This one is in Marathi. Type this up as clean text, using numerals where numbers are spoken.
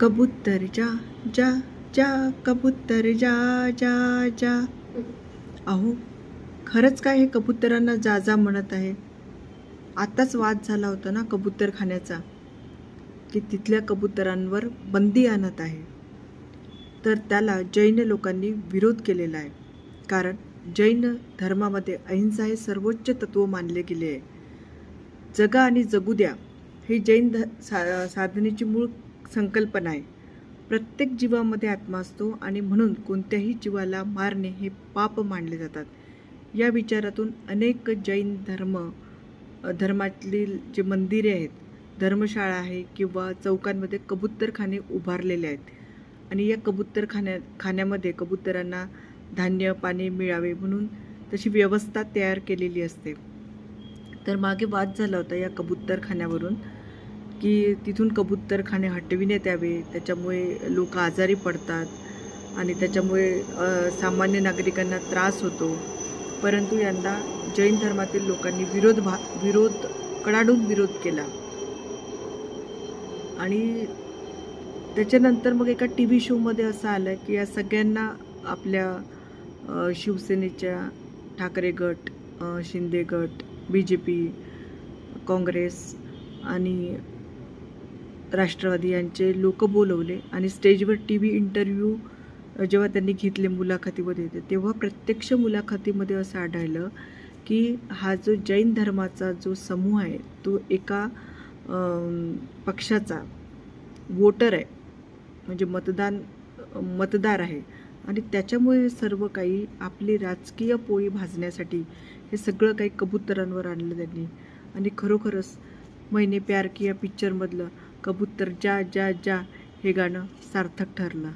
कबूतर जा जा जा, कबूतर जा जा जा. अहो, खरंच काय हे कबुतरांना जा जा म्हणत आहे? आताच वाद झाला होता ना कबूतरखान्याचा, की तिथल्या कबुतरांवर बंदी आणत आहे. तर त्याला जैन लोकांनी विरोध केलेला आहे. कारण जैन धर्मामध्ये अहिंसा हे सर्वोच्च तत्व मानले गेले आहे. जगा आणि जगू द्या ही जैन साधनेची मूळ संकल्पना आहे. प्रत्येक जीवामध्ये आत्मा असतो आणि म्हणून कोणत्याही जीवाला मारणे हे पाप मानले जातात. या विचारातून अनेक जैन धर्मातील जे मंदिरे आहेत, धर्मशाळा आहे किंवा चौकांमध्ये कबूतरखाने उभारलेले आहेत. आणि या खान्यामध्ये कबूतरांना धान्य पाणी मिळावे म्हणून तशी व्यवस्था तयार केलेली असते. तर मागे वाद झाला होता या कबूतरखान्यावरून, की तिथून कबूतरखाने हटविण्यात यावे, त्याच्यामुळे लोक आजारी पडतात आणि त्याच्यामुळे सामान्य नागरिकांना त्रास होतो. परंतु यंदा जैन धर्मातील लोकांनी कडाडून विरोध केला. आणि त्याच्यानंतर मग एका TV शोमध्ये असं आलं की या सगळ्यांना आपल्या शिवसेनेच्या ठाकरे गट, शिंदे गट, BJP, काँग्रेस आणि राष्ट्रवादी यांचे लोक बोलवले आणि स्टेजवर TV इंटरव्ह्यू जेव्हा त्यांनी घेतले, मुलाखतीमध्ये येते, तेव्हा प्रत्यक्ष मुलाखतीमध्ये असं आढळलं की हा जो जैन धर्माचा जो समूह आहे तो एका पक्षाचा वोटर आहे, म्हणजे मतदार आहे. आणि त्याच्यामुळे हे सर्व काही आपली राजकीय पोळी भाजण्यासाठी हे सगळं काही कबूतरांवर आणलं त्यांनी. आणि खरोखरच मैंने प्यार किया पिक्चरमधलं कबूतर जा जा जा हे गाणं सार्थक ठरलं.